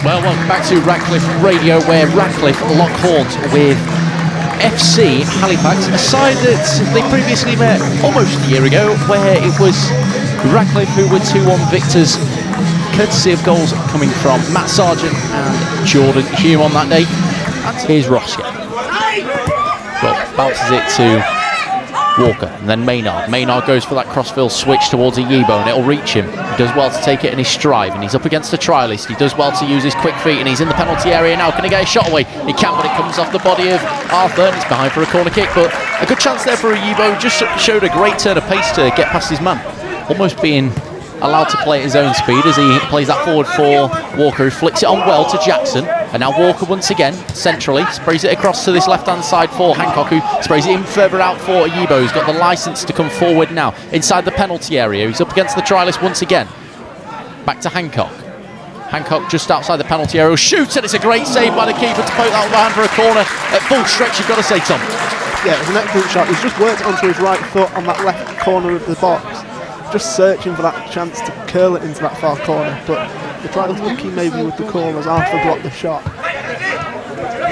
Well, welcome back to Radcliffe Radio, where Radcliffe lock horns with FC Halifax, a side that they previously met almost a year ago, where it was Radcliffe who were 2-1 victors, courtesy of goals coming from Matt Sargent and Jordan Hume on that day. And here's 𝗏𝗀𝗀𝗀. Well, bounces it to Walker, and then 𝗦𝗲𝗀𝗀𝗀 𝗦𝗲𝗀𝗀 goes for that crossfield switch towards 𝗦𝗲𝗀𝗀𝗀𝗀, and it'll reach him. He does well to take it in his stride, and he's up against the trialist. He does well to use his quick feet, and he's in the penalty area now. Can he get a shot away? He can, but it comes off the body of Arthur, and it's behind for a corner kick. But a good chance there for 𝗦𝗲𝗀𝗀𝗀, just showed a great turn of pace to get past his man, almost being allowed to play at his own speed as he plays that forward for Walker, who flicks it on well to Jackson. And now Walker once again, centrally, sprays it across to this left-hand side for Hancock, who sprays it in further out for 𝗦𝗲𝗀𝗀𝗀. He's got the licence to come forward now, inside the penalty area. He's up against the trialist once again. Back to Hancock. Hancock just outside the penalty area, shoots, and it's a great save by the keeper to poke that behind for a corner. At full stretch, you've got to say, Tom. Yeah, it was an excellent shot. He's just worked onto his right foot on that left corner of the box, just searching for that chance to curl it into that far corner, but the try was lucky maybe with the call as Arthur blocked the shot.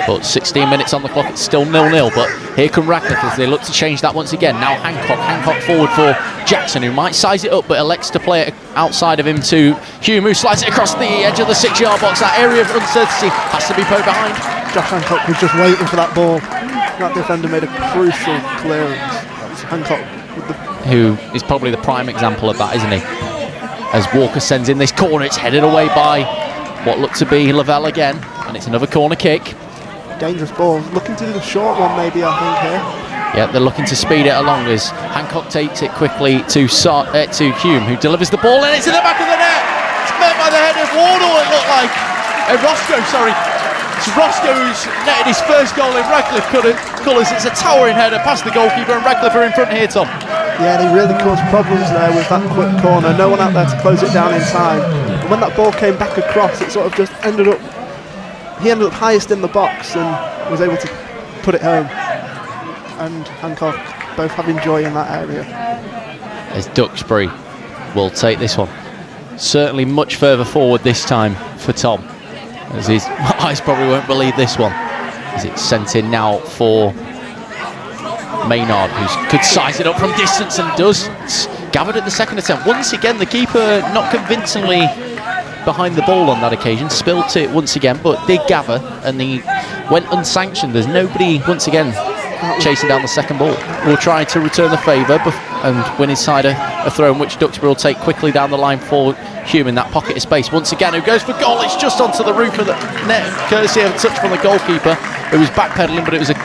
But 16 minutes on the clock, it's still 0-0, but here come Radcliffe as they look to change that once again. Now Hancock forward for Jackson, who might size it up but elects to play it outside of him to Hume, who slides it across the edge of the 6-yard box. That area of uncertainty has to be put behind. Josh Hancock was just waiting for that ball. That defender made a crucial clearance. That was Hancock with the... Who is probably the prime example of that, isn't he? As Walker sends in this corner, it's headed away by what looked to be 𝗏𝗏𝗀 again, and it's another corner kick. Dangerous ball, looking to do the short one maybe, I think, here. Yeah, they're looking to speed it along as Hancock takes it quickly to Hume, who delivers the ball, and it's in the back of the net. It's met by the head of Wardle, it looked like. Roscoe, sorry. It's Roscoe who's netted his first goal in Radcliffe colours. It's a towering header past the goalkeeper, and Radcliffe are in front here, Tom. Yeah, they really caused problems there with that quick corner. No one out there to close it down in time. And when that ball came back across, it sort of just ended up... He ended up highest in the box and was able to put it home. And Hancock both having joy in that area. As 𝗀𝗀𝗀𝗀 will take this one. Certainly much further forward this time for Tom, as his eyes probably won't believe this one. As it's sent in now for 𝗦𝗲𝗀𝗀𝗀𝗀, who could size it up from distance and does. It's gathered at the second attempt. Once again, the keeper not convincingly behind the ball on that occasion, spilt it once again, but did gather, and he went unsanctioned. There's nobody once again chasing down the second ball. Will try to return the favour and win inside a throw, in which 𝗀𝗀𝗀𝗀𝗀 will take quickly down the line for Hume in that pocket of space. Once again, who goes for goal? It's just onto the roof of the net, courtesy of a touch from the goalkeeper, who was backpedaling, but it was an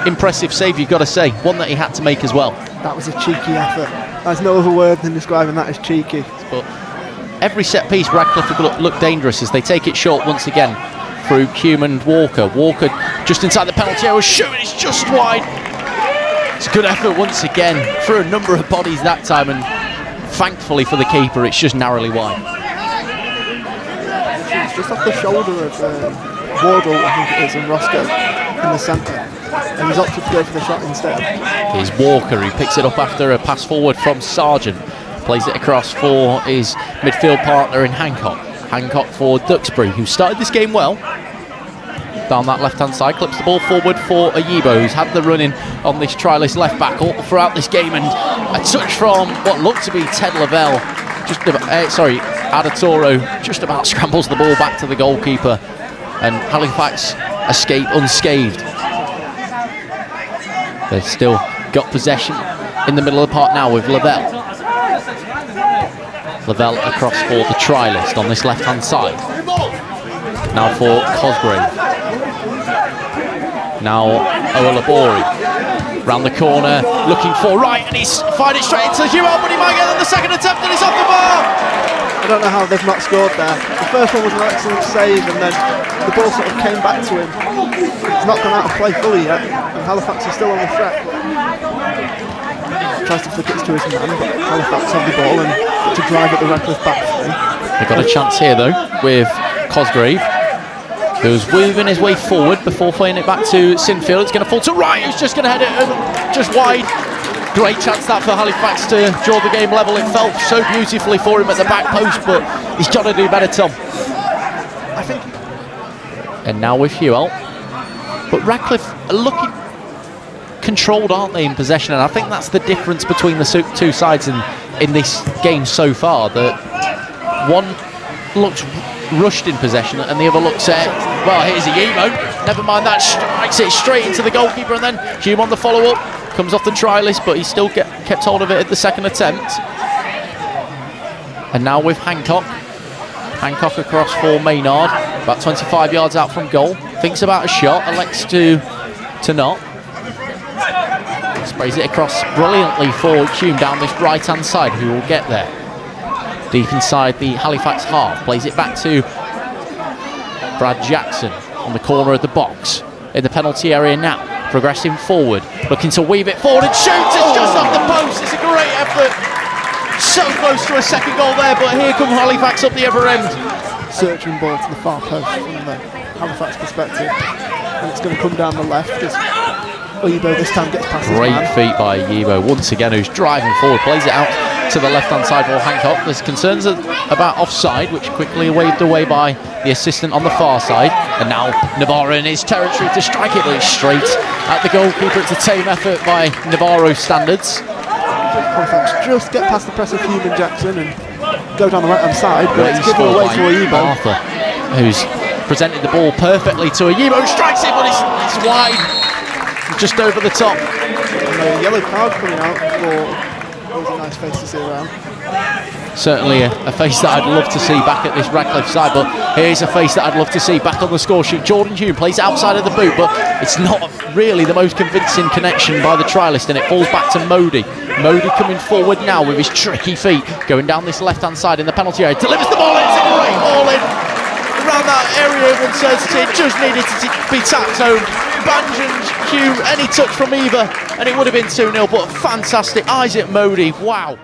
impressive save, you've got to say, one that he had to make as well. That was a cheeky effort. There's no other word than describing that as cheeky. But every set piece, Radcliffe look dangerous as they take it short once again through Hume and Walker. Walker just inside the penalty area, shooting, it's just wide. It's a good effort once again through a number of bodies that time, and thankfully for the keeper, it's just narrowly wide. It's just off the shoulder of Wardle, I think it is, and Roscoe in the centre, and he's opted to go for the shot instead. Here's Walker, who picks it up after a pass forward from Sargent. Plays it across for his midfield partner in Hancock. Hancock for 𝗀𝗀𝗀𝗀𝗀, who started this game well. Down that left-hand side, clips the ball forward for 𝗦𝗲𝗀𝗀𝗀𝗀, who's had the run-in on this trialist left-back all throughout this game, and a touch from what looked to be 𝗏𝗏𝗀𝗀𝗀𝗀, 𝗏𝗏𝗀𝗀𝗀𝗀𝗀 just about scrambles the ball back to the goalkeeper, and Halifax escape unscathed. They've still got possession in the middle of the park now with 𝗏𝗏𝗀𝗀𝗀𝗏 across for the trialist on this left-hand side. Now for Cosgrave. Now 𝗏𝗏𝗀𝗀𝗀𝗀𝗀, round the corner, looking for right, and he's fired it straight into Hume, but he might get on the second attempt, and it's off the bar! I don't know how they've not scored there. The first one was an excellent save, and then the ball sort of came back to him. He's not gone out of play fully yet, and Halifax is still on the threat. Tries to flick it to his man, but Halifax have the ball and to drive at the Radcliffe back three. They've got a chance here though with Cosgrave, who's weaving his way forward before playing it back to Sinfield. It's going to fall to Wright, who's just going to head it just wide. Great chance that for Halifax to draw the game level. It felt so beautifully for him at the back post, but he's got to do better, Tom. I think And now with 𝗬𝗀. But Radcliffe are looking controlled, aren't they, in possession? And I think that's the difference between the two sides in this game so far, that one looks rushed in possession and the other looks at, well, here's 𝗬𝗀, never mind that, strikes it straight into the goalkeeper, and then 𝗬𝗀 on the follow-up, comes off the try list, but he still kept hold of it at the second attempt. And now with Hancock across for Maynard, about 25 yards out from goal, thinks about a shot, elects to not. Sprays it across brilliantly for 𝗬𝗀 down this right-hand side, who will get there. Deep inside the Halifax half, plays it back to Brad Jackson on the corner of the box, in the penalty area now, progressing forward, looking to weave it forward and shoots, it's just off the post, it's a great effort. So close to a second goal there, but here come Halifax up the other end. Searching ball to the far post from the Halifax perspective, and it's going to come down the left as 𝗬𝗀 this time gets past his man. Great feet by 𝗬𝗀 once again, who's driving forward, plays it out to the left-hand side for Hancock. There's concerns about offside, which quickly waved away by the assistant on the far side. And now Navarro in his territory to strike it, but it's straight at the goalkeeper. It's a tame effort by Navarro standards. Halifax just get past the press of 𝗬𝗀 and Jackson and go down the right-hand side, but it's given away to 𝗬𝗀. Arthur, who's presented the ball perfectly to 𝗬𝗀, strikes it, but it's wide, just over the top. And a yellow card coming out for... It was a nice face to see around. Certainly a face that I'd love to see back at this Radcliffe side, but here's a face that I'd love to see back on the score sheet. Jordan 𝗬𝗀 plays outside of the boot, but it's not really the most convincing connection by the try list, and it falls back to 𝗬𝗲. 𝗬𝗲 coming forward now with his tricky feet, going down this left-hand side in the penalty area, delivers the ball in, it's a great ball in. Around that area of uncertainty, it just needed to be tapped home. Banj and 𝗬𝗀, any touch from either, and it would have been 2-0, but fantastic. Eyes at 𝗬𝗲, wow.